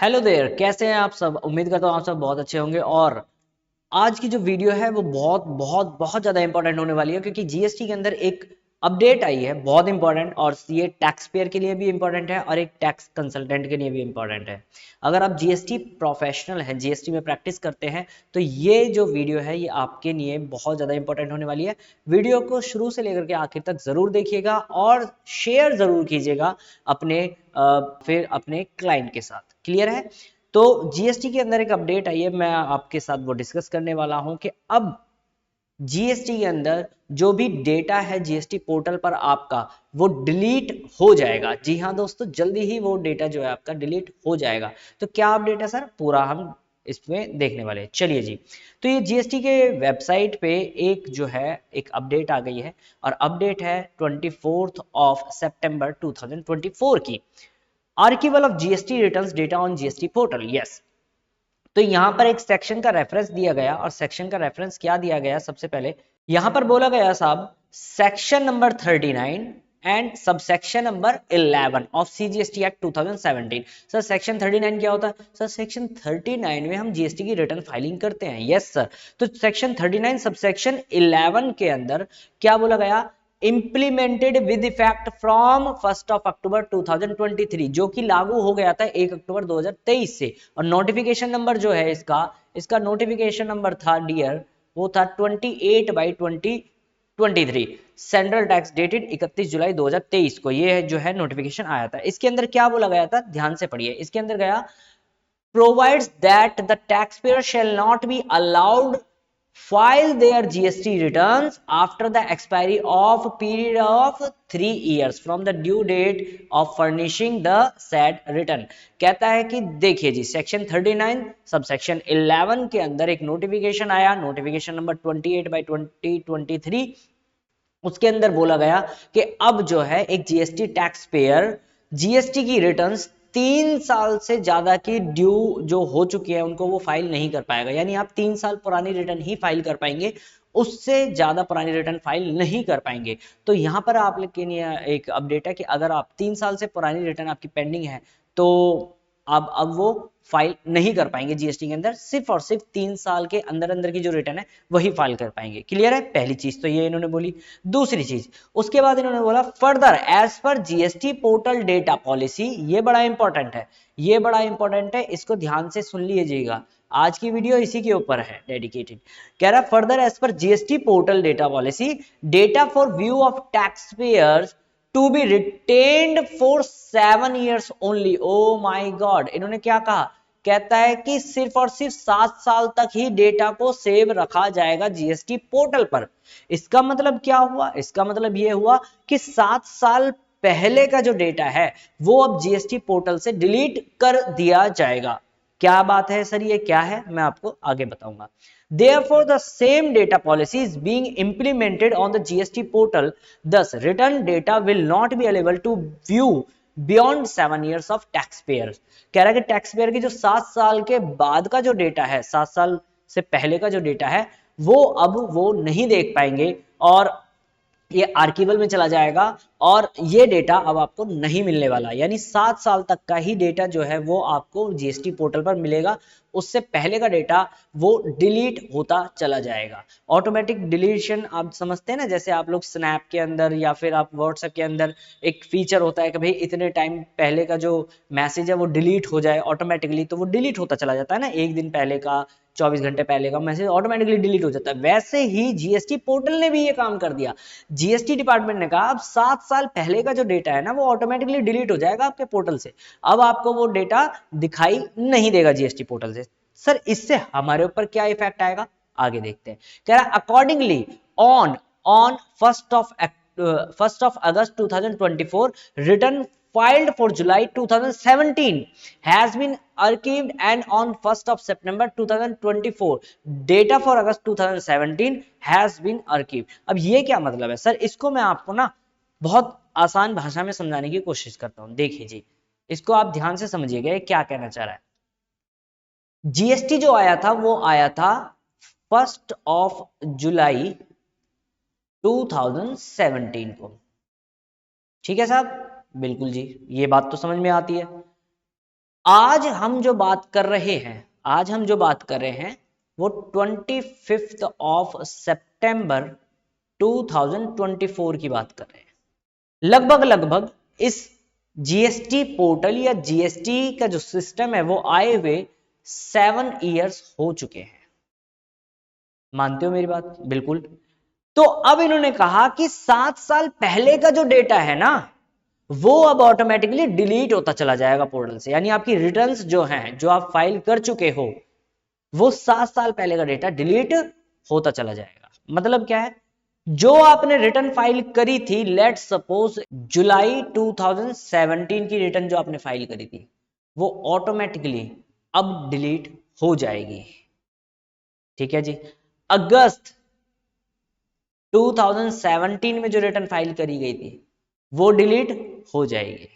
Hello there, कैसे हैं आप सब। उम्मीद करता हूँ आप सब बहुत अच्छे होंगे। और आज की जो वीडियो है वो बहुत बहुत बहुत ज़्यादा इंपॉर्टेंट होने वाली है, क्योंकि जीएसटी के अंदर एक अपडेट आई है बहुत इंपॉर्टेंट। और ये टैक्स पेयर के लिए भी इंपॉर्टेंट है और एक टैक्स कंसल्टेंट के लिए भी इंपॉर्टेंट है। अगर आप जीएसटी प्रोफेशनल हैं, जीएसटी में प्रैक्टिस करते हैं, तो ये जो वीडियो है ये आपके लिए बहुत ज़्यादा इंपॉर्टेंट होने वाली है। वीडियो को शुरू से लेकर के आखिर तक ज़रूर देखिएगा और शेयर ज़रूर कीजिएगा अपने फिर अपने क्लाइंट के साथ। क्लियर है? तो जीएसटी के अंदर एक अपडेट आई है, मैं आपके साथ वो डिस्कस करने वाला हूं कि अब जीएसटी के अंदर जो भी डेटा है जीएसटी पोर्टल पर आपका, वो डिलीट हो जाएगा। जी हाँ दोस्तों, जल्दी ही वो डेटा जो है आपका डिलीट हो जाएगा। तो क्या अपडेट है सर, पूरा हम इसमें देखने वाले हैं। चलिए जी, तो ये जीएसटी के वेबसाइट पे एक जो है एक अपडेट आ गई है, और अपडेट है 24 सितंबर 2024 की। Archival of GST returns data on GST portal. Yes, तो यहां पर एक सेक्शन का रेफरेंस दिया गया, और सेक्शन का रेफरेंस क्या दिया गया, सबसे पहले यहां पर बोला गया साहब, section number 39 and subsection number 11 of CGST act 2017। Sir section 39 क्या होता है? सर सेक्शन 39 में हम जीएसटी की रिटर्न फाइलिंग करते हैं। यस सर, तो सेक्शन 39 सबसेक्शन 11 के अंदर क्या बोला गया, इम्प्लीमेंटेड विद इफेक्ट फ्रॉम 1 अक्टूबर 2023, जो कि लागू हो गया था 1 अक्टूबर 2023 से। और नोटिफिकेशन नंबर जो है इसका इसका नोटिफिकेशन नंबर था डियर, वो था 28/2023। सेंट्रल टैक्स डेटेड 31 जुलाई 2023 को ये जो है नोटिफिकेशन आया था। इसके अंदर क्या बोला गया था, ध्यान से पढ़िए। इसके अंदर गया, provides that the taxpayer shall not be allowed file their GST returns after the expiry of period of 3 years from the due date of furnishing the said return। कहता है कि देखिए जी, सेक्शन 39 सब सेक्शन 11 के अंदर एक notification आया, notification number 28/2023। उसके अंदर बोला गया कि अब जो है एक जीएसटी टैक्स पेयर जीएसटी की रिटर्न्स 3 साल से ज्यादा की ड्यू जो हो चुकी है उनको वो फाइल नहीं कर पाएगा। यानी आप 3 साल पुरानी रिटर्न ही फाइल कर पाएंगे, उससे ज्यादा पुरानी रिटर्न फाइल नहीं कर पाएंगे। तो यहां पर आप लेकिन एक अपडेट है कि अगर आप 3 साल से पुरानी रिटर्न आपकी पेंडिंग है, तो अब वो फाइल नहीं कर पाएंगे जीएसटी के अंदर। सिर्फ और सिर्फ 3 साल के अंदर अंदर की जो रिटर्न है वही फाइल कर पाएंगे। क्लियर है? पहली चीज तो ये इन्होंने बोली। दूसरी चीज, उसके बाद इन्होंने बोला further as per GST portal data policy. ये बड़ा इंपॉर्टेंट है, ये बड़ा इंपॉर्टेंट है, इसको ध्यान से सुन लीजिएगा। आज की वीडियो इसी के ऊपर है डेडिकेटेड। कह रहा further as per GST portal data policy, data for view of taxpayers to be retained for 7 years only. Oh my god, इन्होंने क्या कहा, कहता है कि सिर्फ और सिर्फ 7 साल तक ही डेटा को सेव रखा जाएगा जीएसटी पोर्टल पर। इसका मतलब क्या हुआ, इसका मतलब यह हुआ कि 7 साल पहले का जो डेटा है वो अब जीएसटी पोर्टल से डिलीट कर दिया जाएगा। क्या बात है सर, ये क्या है, मैं आपको आगे बताऊंगा। Therefore, the same data policy is being implemented on the GST portal. Thus, return data will not be available to view beyond 7 years of taxpayers। कह रहा है कि टैक्स पेयर की जो 7 साल के बाद का जो डेटा है, 7 साल से पहले का जो डेटा है, वो अब वो नहीं देख पाएंगे, और ये आर्किवल में चला जाएगा, और ये डेटा अब आपको नहीं मिलने वाला। यानी 7 साल तक का ही डेटा जो है वो आपको जीएसटी पोर्टल पर मिलेगा, उससे पहले का डेटा वो डिलीट होता चला जाएगा। ऑटोमेटिक डिलीशन आप समझते हैं ना, जैसे आप लोग स्नैप के अंदर या फिर आप व्हाट्सएप के अंदर एक फीचर होता है कि भाई इतने टाइम पहले का जो मैसेज है वो डिलीट हो जाए ऑटोमेटिकली, तो वो डिलीट होता चला जाता है ना, एक दिन पहले का 24 घंटे पहले का मैसेज ऑटोमेटिकली डिलीट हो जाता है। वैसे ही जीएसटी पोर्टल ने भी ये काम कर दिया। जीएसटी डिपार्टमेंट ने कहा अब 7 साल पहले का जो डेटा है ना वो ऑटोमेटिकली डिलीट हो जाएगा आपके पोर्टल से, अब आपको वो डेटा दिखाई नहीं देगा जीएसटी पोर्टल से। सर इससे हमारे ऊपर क्या इफेक्ट आएगा, आगे देखते हैं। कह रहा accordingly on on first of August 2024 return filed for July 2017 has been archived, and on 1st of September 2024 data for August 2017 has been archived। अब ये क्या मतलब है सर, इसको मैं आपको ना बहुत आसान भाषा में समझाने की कोशिश करता हूं। देखिए जी, इसको आप ध्यान से समझिएगा क्या कहना चाह रहा है। जीएसटी जो आया था वो आया था 1 जुलाई 2017 को। ठीक है साहब, बिल्कुल जी, ये बात तो समझ में आती है। आज हम जो बात कर रहे हैं, आज हम जो बात कर रहे हैं वो 25 ऑफ सितंबर 2024 की बात कर रहे हैं। लगभग लगभग इस जीएसटी पोर्टल या जीएसटी का जो सिस्टम है वो आए हुए 7 इयर्स हो चुके हैं। मानते हो मेरी बात? बिल्कुल। तो अब इन्होंने कहा कि 7 साल पहले का जो डेटा है ना वो अब ऑटोमेटिकली डिलीट होता चला जाएगा पोर्टल से, यानी आपकी रिटर्न्स जो हैं, जो आप फाइल कर चुके हो, वो 7 साल पहले का डेटा डिलीट होता चला जाएगा। मतलब क्या है, जो आपने रिटर्न फाइल करी थी, लेट सपोज जुलाई 2017 की रिटर्न जो आपने फाइल करी थी, वो ऑटोमेटिकली अब डिलीट हो जाएगी। ठीक है जी। अगस्त 2017 में जो रिटर्न फाइल करी गई थी वो डिलीट हो जाएगी।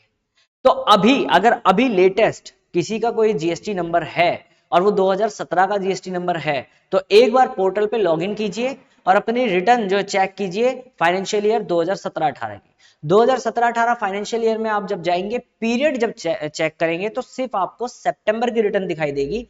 तो अभी अगर अभी लेटेस्ट किसी का कोई जीएसटी नंबर है और वो 2017 का जीएसटी नंबर है तो एक बार पोर्टल पे लॉगिन कीजिए और अपनी रिटर्न जो चेक कीजिए फाइनेंशियल ईयर 2017-18 की। 2017-18 फाइनेंशियल ईयर में आप जब जाएंगे, पीरियड जब चेक करेंगे तो सिर्फ आपको सितंबर की रिटर्न दिखाई देगी,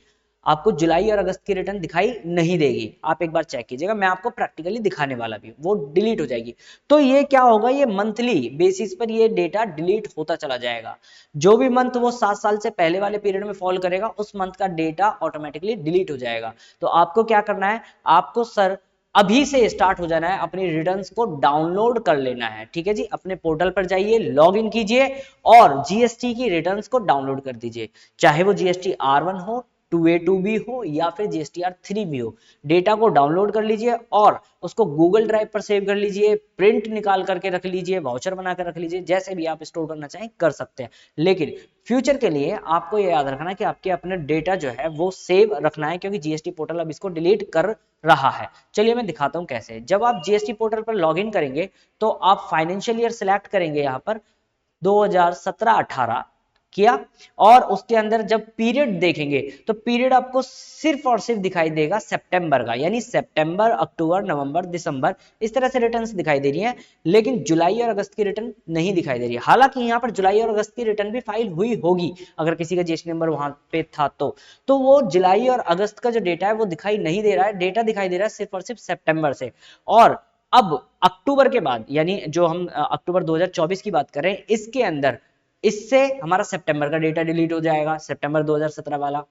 आपको जुलाई और अगस्त की रिटर्न दिखाई नहीं देगी। आप एक बार चेक कीजिएगा, मैं आपको प्रैक्टिकली दिखाने वाला भी हूँ, वो डिलीट हो जाएगी। तो ये क्या होगा, ये मंथली बेसिस पर ये डेटा डिलीट होता चला जाएगा। जो भी मंथ वो 7 साल से पहले वाले पीरियड में फॉल करेगा उस मंथ का डेटा ऑटोमेटिकली डिलीट हो जाएगा। तो आपको क्या करना है, आपको सर अभी से स्टार्ट हो जाना है, अपनी रिटर्न्स को डाउनलोड कर लेना है। ठीक है जी, अपने पोर्टल पर जाइए, लॉग इन कीजिए और जीएसटी की रिटर्न्स को डाउनलोड कर दीजिए। चाहे वो जीएसटी R1 हो, 2A2B हो या फिर GSTR3 भी हो, डेटा को डाउनलोड कर लीजिए और उसको गूगल ड्राइव पर सेव कर लीजिए, प्रिंट निकाल करके रख लीजिए, वाउचर बना कर रख लीजिए, जैसे भी आप स्टोर करना चाहें कर सकते हैं। लेकिन फ्यूचर के लिए आपको ये याद रखना है कि आपके अपने डेटा जो है वो सेव रखना है, क्योंकि जीएसटी पोर्टल अब इसको डिलीट कर रहा है। चलिए मैं दिखाता हूं कैसे। जब आप जीएसटी पोर्टल पर लॉग इन करेंगे तो आप फाइनेंशियल ईयर सिलेक्ट करेंगे, यहां पर 2017-18 किया और उसके अंदर जब पीरियड देखेंगे तो पीरियड आपको सिर्फ और सिर्फ दिखाई देगा सितंबर का, यानी सितंबर, अक्टूबर, नवंबर, दिसंबर, इस तरह से रिटर्न्स दिखाई दे रही हैं। लेकिन जुलाई और अगस्त की रिटर्न नहीं दिखाई दे रही है। हालांकि यहाँ पर जुलाई और अगस्त की रिटर्न भी फाइल हुई होगी अगर किसी का जीएसटी नंबर वहां पे था तो वो जुलाई और अगस्त का जो डेटा है वो दिखाई नहीं दे रहा है, डेटा दिखाई दे रहा है सिर्फ और सिर्फ सितंबर से। और अब अक्टूबर के बाद, यानी जो हम अक्टूबर 2024 की बात कर रहे हैं, इसके अंदर इससे हमारा सितंबर का डेटा डिलीट हो जाएगा, सितंबर 2017 वाला।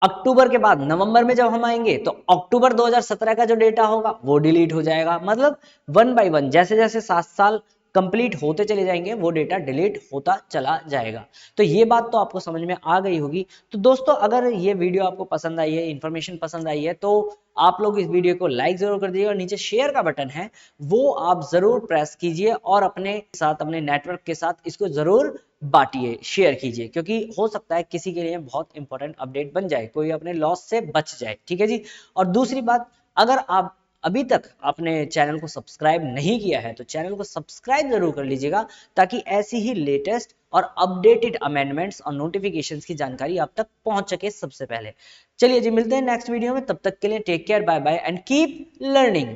अक्टूबर के बाद नवंबर में जब हम आएंगे तो अक्टूबर 2017 का जो डेटा होगा वो डिलीट हो जाएगा। मतलब 1 बाय 1 जैसे जैसे 7 साल कंप्लीट होते चले जाएंगे वो डेटा डिलीट होता चला जाएगा। तो ये बात तो आपको समझ में आ गई होगी। तो दोस्तों अगर ये वीडियो आपको पसंद आई है, इंफॉर्मेशन पसंद आई है, तो आप लोग इस वीडियो को लाइक जरूर कर दीजिए और नीचे शेयर का बटन है वो आप जरूर प्रेस कीजिए और अपने साथ, अपने नेटवर्क के साथ इसको जरूर बांटिए, शेयर कीजिए, क्योंकि हो सकता है किसी के लिए बहुत इंपॉर्टेंट अपडेट बन जाए, कोई अपने लॉस से बच जाए। ठीक है जी। और दूसरी बात, अगर आप अभी तक अपने चैनल को सब्सक्राइब नहीं किया है तो चैनल को सब्सक्राइब जरूर कर लीजिएगा, ताकि ऐसी ही लेटेस्ट और अपडेटेड अमेंडमेंट्स और नोटिफिकेशंस की जानकारी आप तक पहुंच सके सबसे पहले। चलिए जी, मिलते हैं नेक्स्ट वीडियो में, तब तक के लिए take care, bye bye and keep learning.